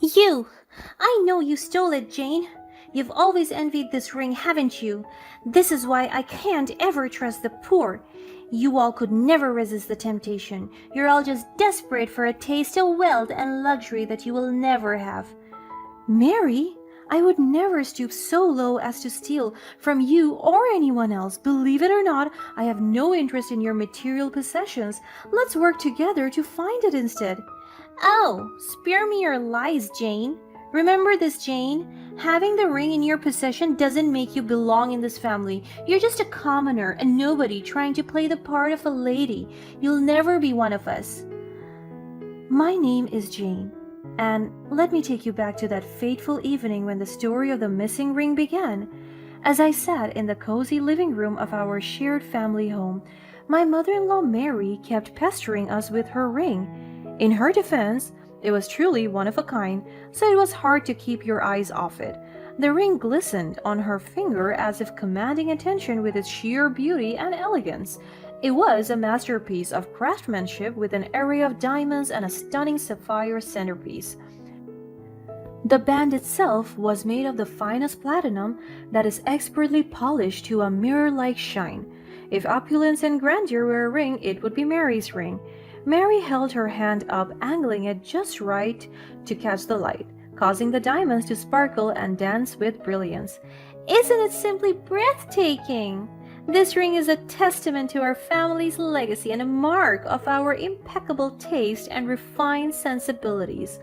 You! I know you stole it, Jane. You've always envied this ring, haven't you? This is why I can't ever trust the poor. You all could never resist the temptation. You're all just desperate for a taste of wealth and luxury that you will never have. Mary, I would never stoop so low as to steal from you or anyone else. Believe it or not, I have no interest in your material possessions. Let's work together to find it instead. Oh, spare me your lies, Jane. Remember this, Jane. Having the ring in your possession doesn't make you belong in this family. You're just a commoner, a nobody trying to play the part of a lady. You'll never be one of us. My name is Jane, and let me take you back to that fateful evening when the story of the missing ring began. As I sat in the cozy living room of our shared family home, my mother-in-law Mary kept pestering us with her ring. In her defense, it was truly one of a kind, so it was hard to keep your eyes off it. The ring glistened on her finger as if commanding attention with its sheer beauty and elegance. It was a masterpiece of craftsmanship with an array of diamonds and a stunning sapphire centerpiece. The band itself was made of the finest platinum that is expertly polished to a mirror-like shine. If opulence and grandeur were a ring, it would be Mary's ring. Mary held her hand up, angling it just right to catch the light, causing the diamonds to sparkle and dance with brilliance. Isn't it simply breathtaking? This ring is a testament to our family's legacy and a mark of our impeccable taste and refined sensibilities.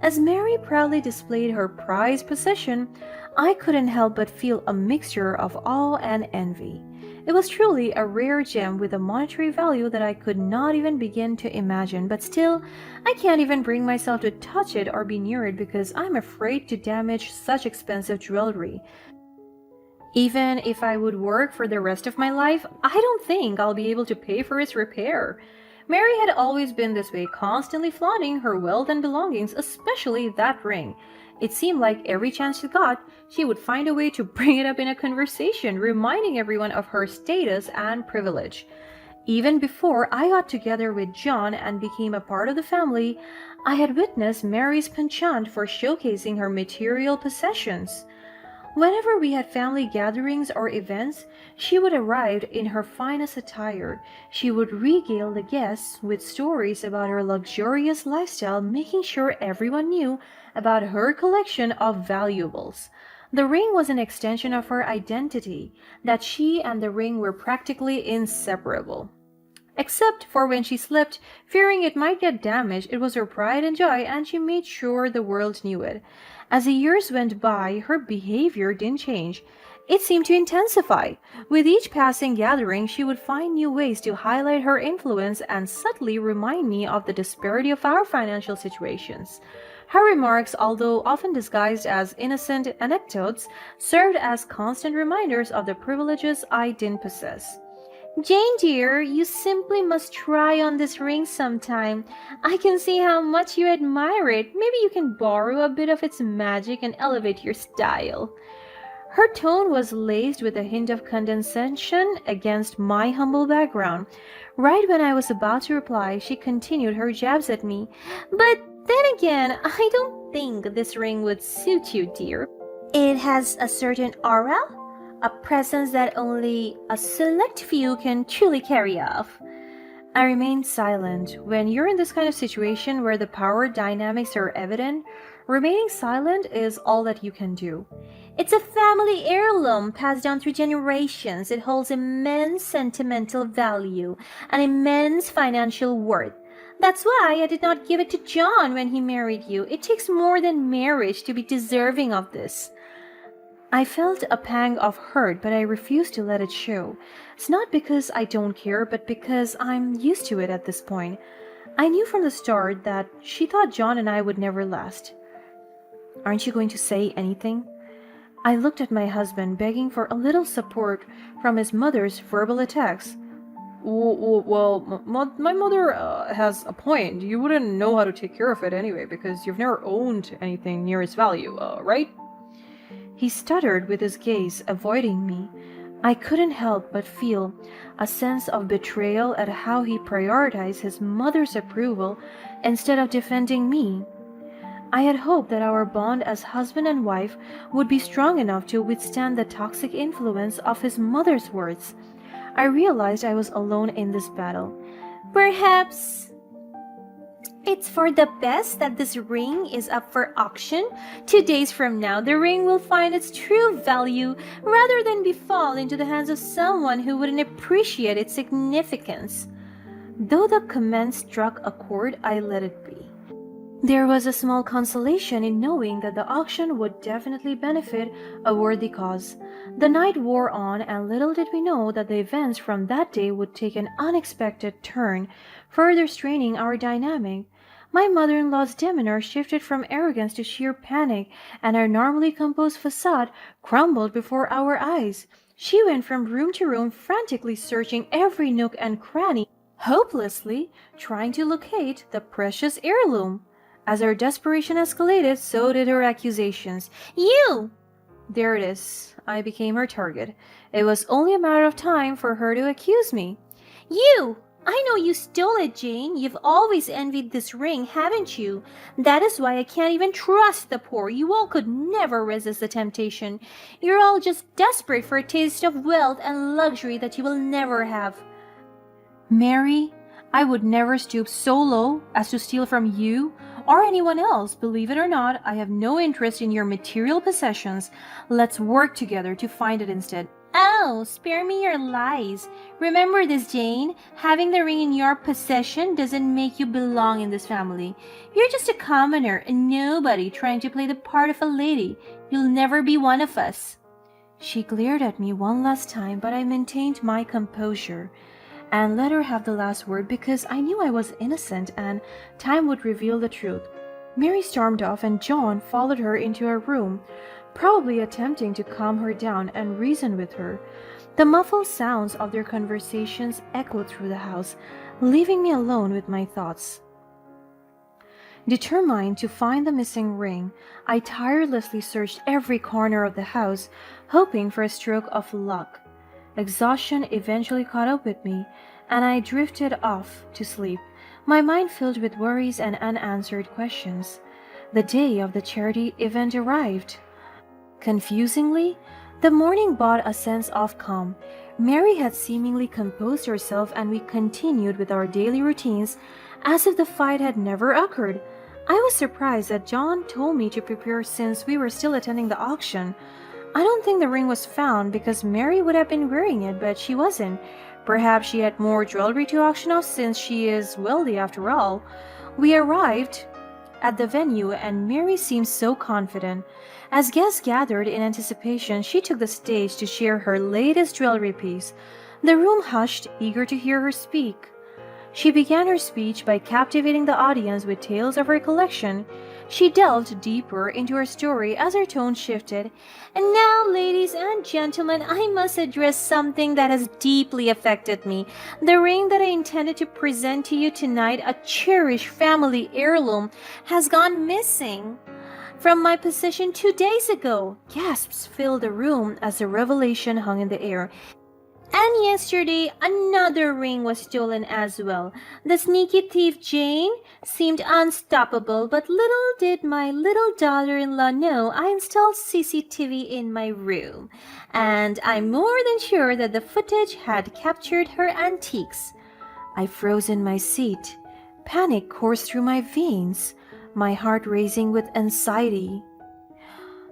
As Mary proudly displayed her prized possession, I couldn't help but feel a mixture of awe and envy. It was truly a rare gem with a monetary value that I could not even begin to imagine, but still, I can't even bring myself to touch it or be near it because I'm afraid to damage such expensive jewelry. Even if I would work for the rest of my life, I don't think I'll be able to pay for its repair. Mary had always been this way, constantly flaunting her wealth and belongings, especially that ring. It seemed like every chance she got, she would find a way to bring it up in a conversation, reminding everyone of her status and privilege. Even before I got together with John and became a part of the family, I had witnessed Mary's penchant for showcasing her material possessions. Whenever we had family gatherings or events, she would arrive in her finest attire. She would regale the guests with stories about her luxurious lifestyle, making sure everyone knew about her collection of valuables. The ring was an extension of her identity, that she and the ring were practically inseparable. Except for when she slept, fearing it might get damaged, it was her pride and joy, and she made sure the world knew it. As the years went by, her behavior didn't change. It seemed to intensify. With each passing gathering, she would find new ways to highlight her influence and subtly remind me of the disparity of our financial situations. Her remarks, although often disguised as innocent anecdotes, served as constant reminders of the privileges I didn't possess. Jane dear, you simply must try on this ring sometime. I can see how much you admire it. Maybe you can borrow a bit of its magic and elevate your style. Her tone was laced with a hint of condescension against my humble background. Right when I was about to reply, she continued her jabs at me. But then again, I don't think this ring would suit you, dear. It has a certain aura, a presence that only a select few can truly carry off. I remained silent. When you're in this kind of situation where the power dynamics are evident, remaining silent is all that you can do. It's a family heirloom passed down through generations. It holds immense sentimental value and immense financial worth. That's why I did not give it to John when he married you. It takes more than marriage to be deserving of this. I felt a pang of hurt, but I refused to let it show. It's not because I don't care, but because I'm used to it at this point. I knew from the start that she thought John and I would never last. Aren't you going to say anything? I looked at my husband, begging for a little support from his mother's verbal attacks. Well, my mother has a point. You wouldn't know how to take care of it anyway, because you've never owned anything near its value, right? He stuttered with his gaze, avoiding me. I couldn't help but feel a sense of betrayal at how he prioritized his mother's approval instead of defending me. I had hoped that our bond as husband and wife would be strong enough to withstand the toxic influence of his mother's words. I realized I was alone in this battle. Perhaps it's for the best that this ring is up for auction. 2 days from now, the ring will find its true value rather than be fall into the hands of someone who wouldn't appreciate its significance. Though the comment struck a chord, I let it be. There was a small consolation in knowing that the auction would definitely benefit a worthy cause. The night wore on, and little did we know that the events from that day would take an unexpected turn, further straining our dynamic. My mother-in-law's demeanor shifted from arrogance to sheer panic, and our normally composed facade crumbled before our eyes. She went from room to room, frantically searching every nook and cranny, hopelessly trying to locate the precious heirloom. As our desperation escalated, so did her accusations. You! There it is. I became her target. It was only a matter of time for her to accuse me. You! I know you stole it, Jane. You've always envied this ring, haven't you? That is why I can't even trust the poor. You all could never resist the temptation. You're all just desperate for a taste of wealth and luxury that you will never have. Mary, I would never stoop so low as to steal from you or anyone else. Believe it or not, I have no interest in your material possessions. Let's work together to find it instead. Oh, spare me your lies. Remember this, Jane. Having the ring in your possession doesn't make you belong in this family. You're just a commoner, a nobody trying to play the part of a lady. You'll never be one of us. She glared at me one last time, but I maintained my composure and let her have the last word because I knew I was innocent and time would reveal the truth. Mary stormed off and John followed her into her room, probably attempting to calm her down and reason with her. The muffled sounds of their conversations echoed through the house, leaving me alone with my thoughts. Determined to find the missing ring, I tirelessly searched every corner of the house, hoping for a stroke of luck. Exhaustion eventually caught up with me, and I drifted off to sleep, my mind filled with worries and unanswered questions. The day of the charity event arrived. Confusingly, the morning brought a sense of calm. Mary had seemingly composed herself, and we continued with our daily routines as if the fight had never occurred. I was surprised that John told me to prepare since we were still attending the auction. I don't think the ring was found because Mary would have been wearing it, but she wasn't. Perhaps she had more jewelry to auction off since she is wealthy after all. We arrived at the venue and Mary seemed so confident. As guests gathered in anticipation, she took the stage to share her latest jewelry piece. The room hushed, eager to hear her speak. She began her speech by captivating the audience with tales of her collection. She delved deeper into her story as her tone shifted. And now, ladies and gentlemen, I must address something that has deeply affected me. The ring that I intended to present to you tonight, a cherished family heirloom, has gone missing from my possession 2 days ago. Gasps filled the room as the revelation hung in the air. And yesterday, another ring was stolen as well. The sneaky thief Jane seemed unstoppable, but little did my little daughter-in-law know I installed CCTV in my room. And I'm more than sure that the footage had captured her antiques. I froze in my seat. Panic coursed through my veins, my heart racing with anxiety.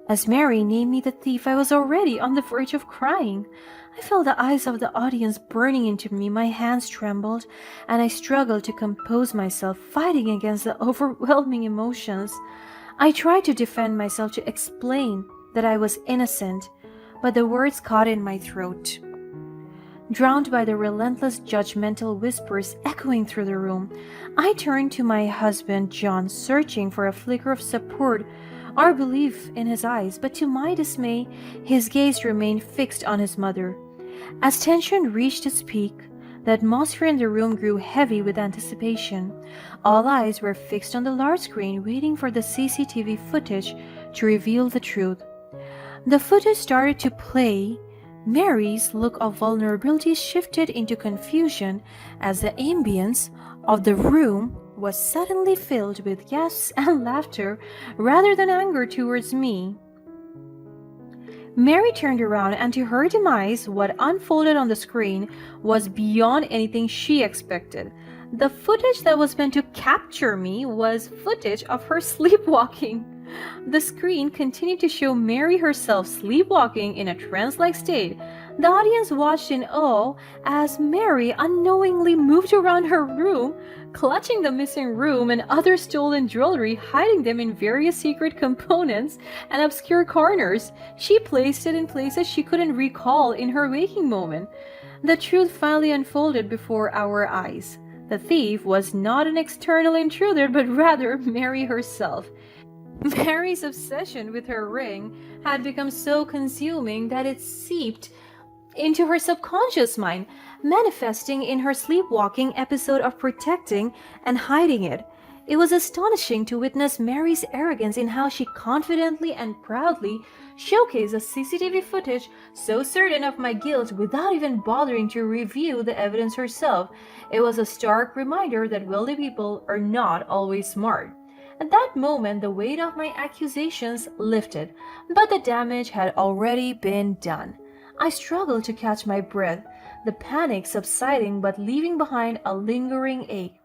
As Mary named me the thief, I was already on the verge of crying. I felt the eyes of the audience burning into me, my hands trembled, and I struggled to compose myself, fighting against the overwhelming emotions. I tried to defend myself, to explain that I was innocent, but the words caught in my throat. Drowned by the relentless judgmental whispers echoing through the room, I turned to my husband, John, searching for a flicker of support or belief in his eyes, but to my dismay, his gaze remained fixed on his mother. As tension reached its peak, the atmosphere in the room grew heavy with anticipation. All eyes were fixed on the large screen, waiting for the CCTV footage to reveal the truth. The footage started to play. Mary's look of vulnerability shifted into confusion as the ambience of the room was suddenly filled with gasps and laughter rather than anger towards me. Mary turned around, and to her demise, what unfolded on the screen was beyond anything she expected. The footage that was meant to capture me was footage of her sleepwalking. The screen continued to show Mary herself sleepwalking in a trance-like state. The audience watched in awe as Mary unknowingly moved around her room, clutching the missing room and other stolen jewelry, hiding them in various secret components and obscure corners. She placed it in places she couldn't recall in her waking moment. The truth finally unfolded before our eyes. The thief was not an external intruder, but rather Mary herself. Mary's obsession with her ring had become so consuming that it seeped into her subconscious mind, manifesting in her sleepwalking episode of protecting and hiding it. It was astonishing to witness Mary's arrogance in how she confidently and proudly showcased the CCTV footage, so certain of my guilt without even bothering to review the evidence herself. It was a stark reminder that wealthy people are not always smart. At that moment, the weight of my accusations lifted, but the damage had already been done. I struggled to catch my breath, the panic subsiding but leaving behind a lingering ache.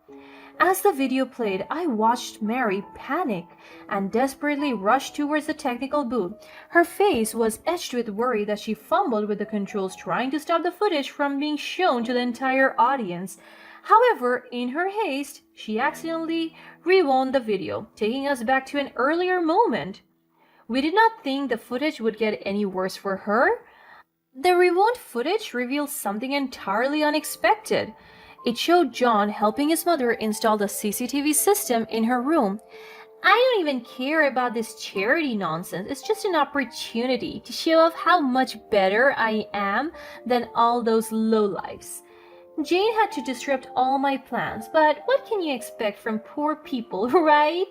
As the video played, I watched Mary panic and desperately rush towards the technical booth. Her face was etched with worry that she fumbled with the controls, trying to stop the footage from being shown to the entire audience. However, in her haste, she accidentally rewound the video, taking us back to an earlier moment. We did not think the footage would get any worse for her. The rewound footage revealed something entirely unexpected. It showed John helping his mother install the CCTV system in her room. I don't even care about this charity nonsense. It's just an opportunity to show off how much better I am than all those lowlifes. Jane had to disrupt all my plans, but what can you expect from poor people, right?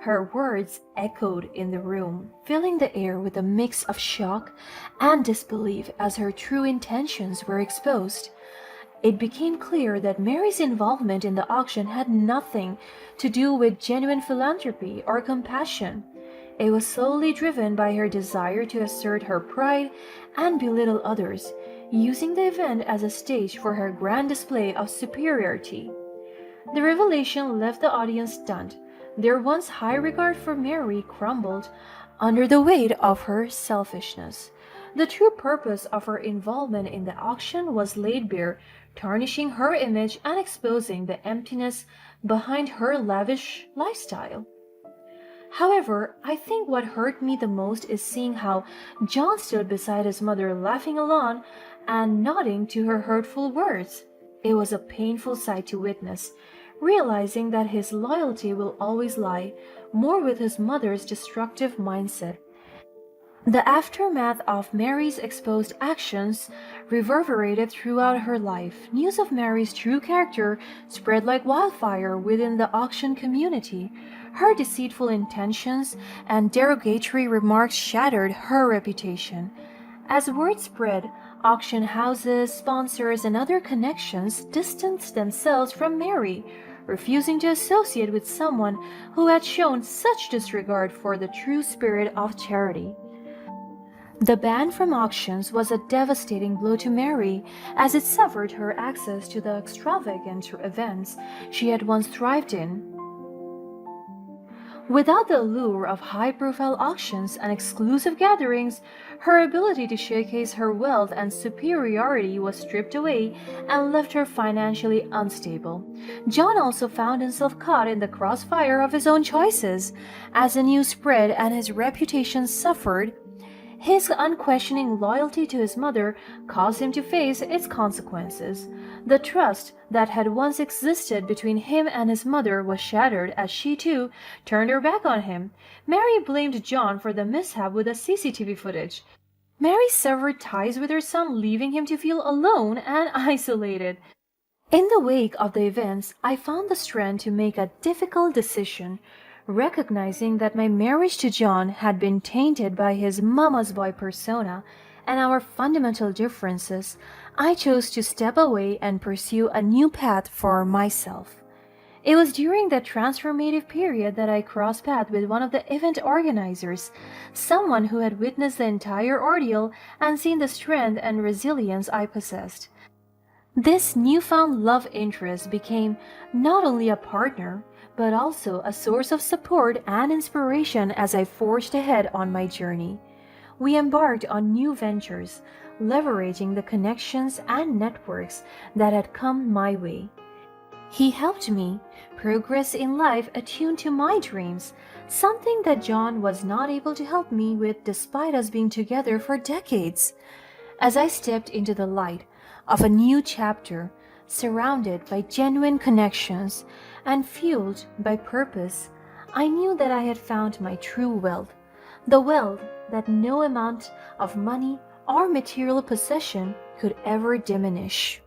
Her words echoed in the room, filling the air with a mix of shock and disbelief as her true intentions were exposed. It became clear that Mary's involvement in the auction had nothing to do with genuine philanthropy or compassion. It was solely driven by her desire to assert her pride and belittle others, using the event as a stage for her grand display of superiority. The revelation left the audience stunned. Their once high regard for Mary crumbled under the weight of her selfishness. The true purpose of her involvement in the auction was laid bare, tarnishing her image and exposing the emptiness behind her lavish lifestyle. However, I think what hurt me the most is seeing how John stood beside his mother, laughing along and nodding to her hurtful words. It was a painful sight to witness, realizing that his loyalty will always lie more with his mother's destructive mindset. The aftermath of Mary's exposed actions reverberated throughout her life. News of Mary's true character spread like wildfire within the auction community. Her deceitful intentions and derogatory remarks shattered her reputation. As word spread, auction houses, sponsors, and other connections distanced themselves from Mary, refusing to associate with someone who had shown such disregard for the true spirit of charity. The ban from auctions was a devastating blow to Mary, as it severed her access to the extravagant events she had once thrived in. Without the allure of high-profile auctions and exclusive gatherings, her ability to showcase her wealth and superiority was stripped away and left her financially unstable. John also found himself caught in the crossfire of his own choices. As the news spread and his reputation suffered, his unquestioning loyalty to his mother caused him to face its consequences. The trust that had once existed between him and his mother was shattered as she too turned her back on him. Mary blamed John for the mishap with the CCTV footage. Mary severed ties with her son, leaving him to feel alone and isolated. In the wake of the events, I found the strength to make a difficult decision. Recognizing that my marriage to John had been tainted by his mama's boy persona and our fundamental differences, I chose to step away and pursue a new path for myself. It was during that transformative period that I crossed paths with one of the event organizers, someone who had witnessed the entire ordeal and seen the strength and resilience I possessed. This newfound love interest became not only a partner, but also a source of support and inspiration as I forged ahead on my journey. We embarked on new ventures, leveraging the connections and networks that had come my way. He helped me progress in life attuned to my dreams, something that John was not able to help me with despite us being together for decades. As I stepped into the light of a new chapter, surrounded by genuine connections and fueled by purpose, I knew that I had found my true wealth, the wealth that no amount of money or material possession could ever diminish.